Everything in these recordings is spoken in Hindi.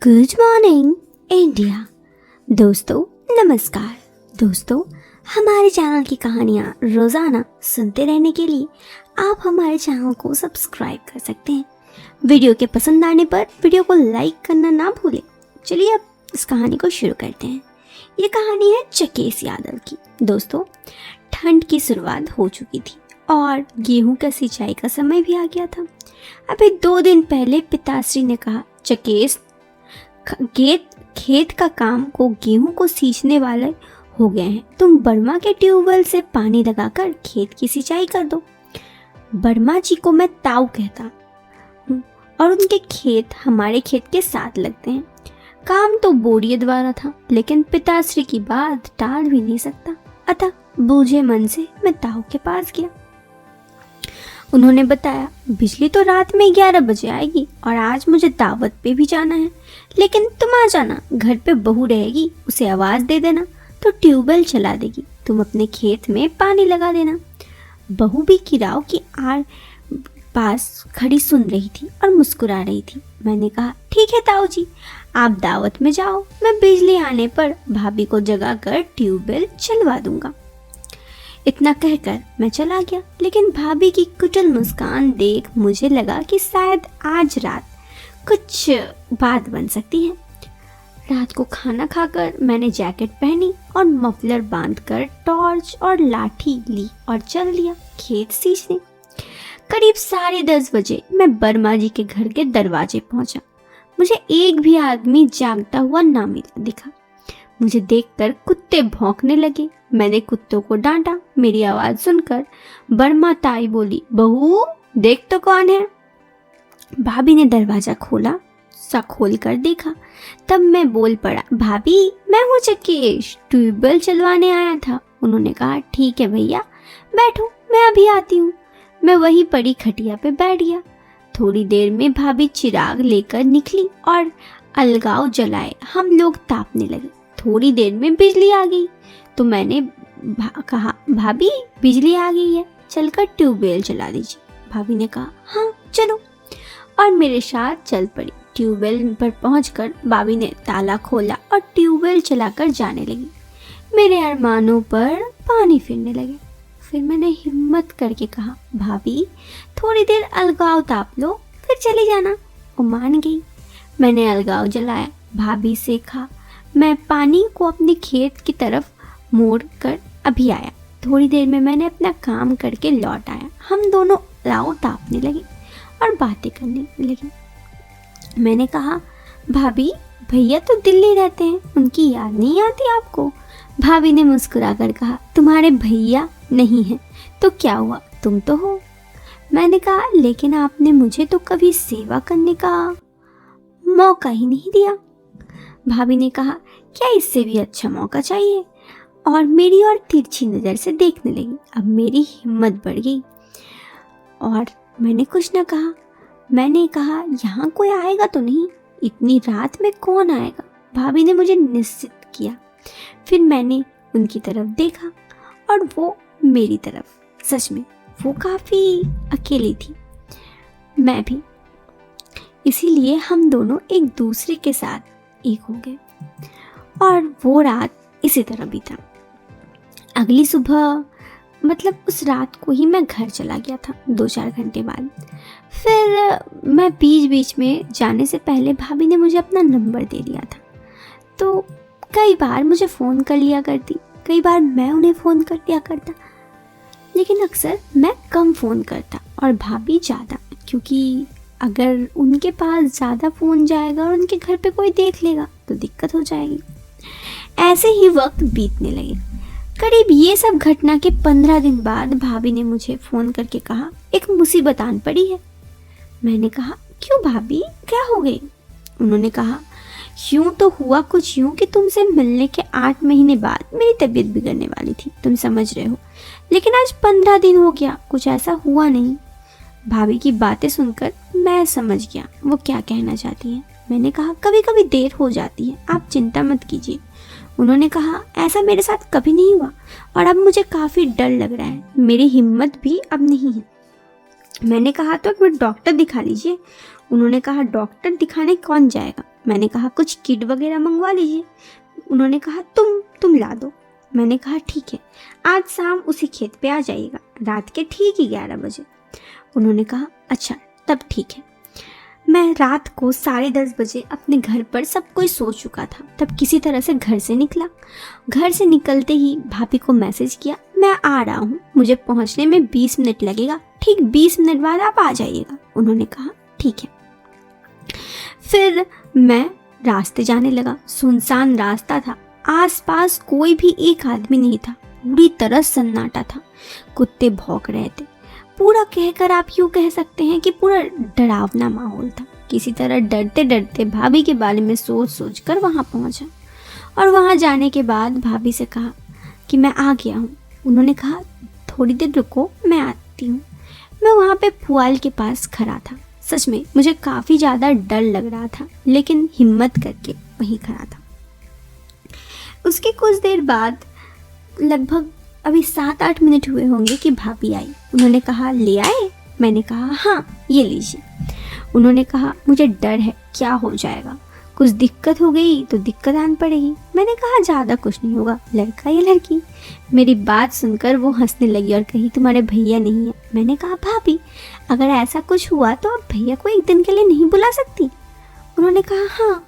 Good morning India. दोस्तों नमस्कार। दोस्तों, हमारे चैनल की कहानियाँ रोज़ाना सुनते रहने के लिए आप हमारे चैनल को सब्सक्राइब कर सकते हैं। वीडियो के पसंद आने पर वीडियो को लाइक करना ना भूलें। चलिए अब इस कहानी को शुरू करते हैं। ये कहानी है चकेश यादव की। दोस्तों, ठंड की शुरुआत हो चुकी थी और गेहूं का सिंचाई का समय भी आ गया था। अभी 2 दिन पहले पिताश्री ने कहा, चकेश, खेत का काम को गेहूं को सींचने वाले हो गए हैं। तुम बर्मा के ट्यूबवेल से पानी लगाकर खेत की सिंचाई कर दो। बर्मा जी को मैं ताऊ कहता हूँ और उनके खेत हमारे खेत के साथ लगते हैं। काम तो बोरिये द्वारा था, लेकिन पिताश्री की बात टाल भी नहीं सकता। अतः बूझे मन से मैं ताऊ के पास गया। उन्होंने बताया, बिजली तो रात में 11 बजे आएगी और आज मुझे दावत पे भी जाना है, लेकिन तुम आ जाना। घर पे बहू रहेगी, उसे आवाज़ दे देना तो ट्यूबवेल चला देगी। तुम अपने खेत में पानी लगा देना। बहू भी किराओं की आड़ पास खड़ी सुन रही थी और मुस्कुरा रही थी। मैंने कहा, ठीक है ताऊ जी, आप दावत में जाओ, मैं बिजली आने पर भाभी को जगाकर ट्यूबवेल चलवा दूंगा। इतना कहकर मैं चला गया, लेकिन भाभी की कुटिल मुस्कान देख मुझे लगा कि शायद आज रात कुछ बात बन सकती है। रात को खाना खाकर मैंने जैकेट पहनी और मफलर बांधकर टॉर्च और लाठी ली और चल दिया खेत सींचने। करीब 10:30 बजे मैं बर्मा जी के घर के दरवाजे पहुंचा। मुझे एक भी आदमी जागता हुआ ना दिखा। मुझे देखकर कुत्ते भौंकने लगे। मैंने कुत्तों को डांटा। मेरी आवाज सुनकर बर्मा ताई बोली, बहू देख तो कौन है। भाभी ने दरवाजा खोल कर देखा। तब मैं बोल पड़ा, भाभी मैं हूँ चकेश, ट्यूबवेल चलवाने आया था। उन्होंने कहा, ठीक है भैया, बैठो, मैं अभी आती हूँ। मैं वहीं पड़ी खटिया पे बैठ गया। थोड़ी देर में भाभी चिराग लेकर निकली और अलगाव जलाए हम लोग तापने लगे। थोड़ी देर में बिजली आ गई तो मैंने कहा, भाभी बिजली आ गई है, चलकर ट्यूबवेल चला दीजिए। भाभी ने कहा, हाँ चलो, और मेरे साथ चल पड़ी। ट्यूबवेल पर पहुंचकर भाभी ने ताला खोला और ट्यूबवेल चलाकर जाने लगी। मेरे अरमानों पर पानी फिरने लगे। फिर मैंने हिम्मत करके कहा, भाभी थोड़ी देर अलगाव ताप लो, फिर चली जाना। वो मान गई। मैंने अलगाव जलाया। भाभी से कहा, मैं पानी को अपने खेत की तरफ मोड़ कर अभी आया। थोड़ी देर में मैंने अपना काम करके लौट आया। हम दोनों अलगाव तापने लगे और बातें करने लगे। मैंने कहा, भाभी भैया तो दिल्ली रहते हैं, उनकी याद नहीं आती आपको। भाभी ने मुस्कुरा कर कहा, तुम्हारे भैया नहीं हैं तो क्या हुआ, तुम तो हो। मैंने कहा, लेकिन आपने मुझे तो कभी सेवा करने का मौका ही नहीं दिया। भाभी ने कहा, क्या इससे भी अच्छा मौका चाहिए, और मेरी ओर तिरछी नज़र से देखने लगी। अब मेरी हिम्मत बढ़ गई और मैंने कुछ न कहा। मैंने कहा, यहाँ कोई आएगा तो नहीं, इतनी रात में कौन आएगा। भाभी ने मुझे निश्चित किया। फिर मैंने उनकी तरफ देखा और वो मेरी तरफ। सच में वो काफ़ी अकेली थी, मैं भी। इसीलिए हम दोनों एक दूसरे के साथ एक हो गए और वो रात इसी तरह बीता। अगली सुबह, मतलब उस रात को ही मैं घर चला गया था 2-4 घंटे बाद। फिर मैं बीच में जाने से पहले भाभी ने मुझे अपना नंबर दे दिया था, तो कई बार मुझे फ़ोन कर लिया करती, कई बार मैं उन्हें फ़ोन कर लिया करता, लेकिन अक्सर मैं कम फ़ोन करता और भाभी ज़्यादा, क्योंकि अगर उनके पास ज़्यादा फ़ोन जाएगा और उनके घर पे कोई देख लेगा तो दिक्कत हो जाएगी। ऐसे ही वक्त बीतने लगे। करीब ये सब घटना के 15 दिन बाद भाभी ने मुझे फ़ोन करके कहा, एक मुसीबत आन पड़ी है। मैंने कहा, क्यों भाभी, क्या हो गई। उन्होंने कहा, यूँ तो हुआ कुछ यूँ कि तुमसे मिलने के 8 महीने बाद मेरी तबीयत बिगड़ने वाली थी, तुम समझ रहे हो, लेकिन आज 15 दिन हो गया, कुछ ऐसा हुआ नहीं। भाभी की बातें सुनकर मैं समझ गया वो क्या कहना चाहती है। मैंने कहा, कभी कभी देर हो जाती है, आप चिंता मत कीजिए। उन्होंने कहा, ऐसा मेरे साथ कभी नहीं हुआ और अब मुझे काफ़ी डर लग रहा है, मेरी हिम्मत भी अब नहीं है। मैंने कहा, तो एक बार डॉक्टर दिखा लीजिए। उन्होंने कहा डॉक्टर दिखाने कौन जाएगा? मैंने कहा कुछ किट वगैरह मंगवा लीजिए। उन्होंने कहा तुम ला दो। मैंने कहा ठीक है, आज शाम उसी खेत पे आ जाइएगा, रात के ठीक 11 बजे। उन्होंने कहा अच्छा तब ठीक है। मैं रात को 10:30 बजे अपने घर पर सब कोई सो चुका था, तब किसी तरह से घर से निकला। घर से निकलते ही भाभी को मैसेज किया, मैं आ रहा हूँ, मुझे पहुँचने में 20 मिनट लगेगा, ठीक 20 मिनट बाद आप आ जाइएगा। उन्होंने कहा ठीक है। फिर मैं रास्ते जाने लगा। सुनसान रास्ता था, आसपास कोई भी एक आदमी नहीं था, पूरी तरह सन्नाटा था। कुत्ते भौंक रहे थे। पूरा कहकर आप यूँ कह सकते हैं कि पूरा डरावना माहौल था। किसी तरह डरते डरते भाभी के बारे में सोच कर वहाँ पहुँचा और वहाँ जाने के बाद भाभी से कहा कि मैं आ गया हूँ। उन्होंने कहा थोड़ी देर रुको, मैं आती हूँ। मैं वहाँ पे पुआल के पास खड़ा था। सच में मुझे काफ़ी ज़्यादा डर लग रहा था, लेकिन हिम्मत करके वहीं खड़ा था। उसके कुछ देर बाद, लगभग अभी 7-8 मिनट हुए होंगे कि भाभी आई। उन्होंने कहा ले आए? मैंने कहा हाँ ये लीजिए। उन्होंने कहा मुझे डर है, क्या हो जाएगा? कुछ दिक्कत हो गई तो दिक्कत आन पड़ेगी। मैंने कहा ज़्यादा कुछ नहीं होगा, लड़का या लड़की। मेरी बात सुनकर वो हंसने लगी और कही तुम्हारे भैया नहीं है। मैंने कहा भाभी अगर ऐसा कुछ हुआ तो आप भैया को एक दिन के लिए नहीं बुला सकती? उन्होंने कहा हाँ।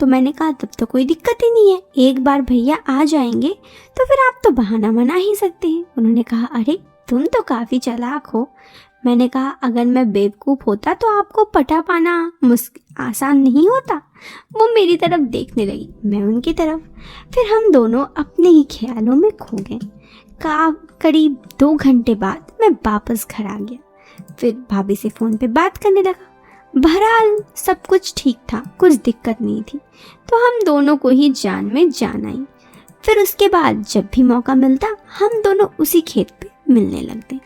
तो मैंने कहा तब तो कोई दिक्कत ही नहीं है, एक बार भैया आ जाएंगे तो फिर आप तो बहाना बना ही सकते हैं। उन्होंने कहा अरे तुम तो काफ़ी चालाक हो। मैंने कहा अगर मैं बेवकूफ़ होता तो आपको पटा पाना आसान नहीं होता। वो मेरी तरफ देखने लगी, मैं उनकी तरफ। फिर हम दोनों अपने ही ख्यालों में खो गए। करीब 2 घंटे बाद मैं वापस घर आ गया। फिर भाभी से फ़ोन पे बात करने लगा। बहरहाल सब कुछ ठीक था, कुछ दिक्कत नहीं थी, तो हम दोनों को ही जान में जान आई। फिर उसके बाद जब भी मौका मिलता हम दोनों उसी खेत पे मिलने लगते।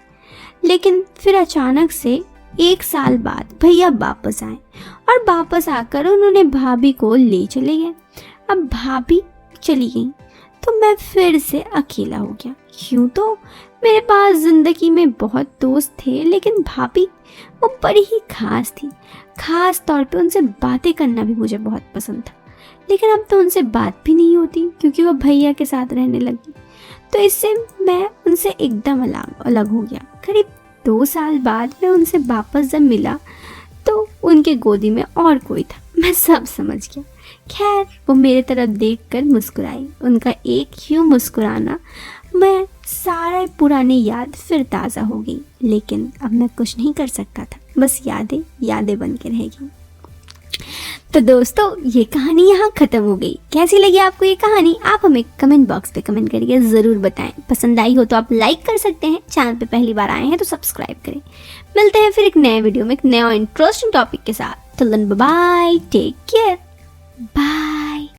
लेकिन फिर अचानक से 1 साल बाद भैया वापस आए और वापस आकर उन्होंने भाभी को ले चले गए। अब भाभी चली गई तो मैं फिर से अकेला हो गया। यूँ तो मेरे पास ज़िंदगी में बहुत दोस्त थे, लेकिन भाभी वो बड़ी ही खास थी। खास तौर पे उनसे बातें करना भी मुझे बहुत पसंद था, लेकिन अब तो उनसे बात भी नहीं होती क्योंकि वो भैया के साथ रहने लगी। तो इससे मैं उनसे एकदम अलग हो गया। करीब 2 साल बाद मैं उनसे वापस जब मिला तो उनके गोदी में और कोई था। मैं सब समझ गया। खैर वो मेरे तरफ देखकर मुस्कुराई। उनका एक यूँ मुस्कुराना, मैं सारा पुरानी याद फिर ताज़ा हो गई। लेकिन अब मैं कुछ नहीं कर सकता था, बस यादें बन के रहेगी। तो दोस्तों ये कहानी यहाँ ख़त्म हो गई। कैसी लगी आपको ये कहानी? आप हमें कमेंट बॉक्स पे कमेंट करके ज़रूर बताएं। पसंद आई हो तो आप लाइक कर सकते हैं, चैनल पे पहली बार आए हैं तो सब्सक्राइब करें। मिलते हैं फिर एक नए वीडियो में एक नया इंटरेस्टिंग टॉपिक के साथ। तो बाय, टेक केयर, बाय।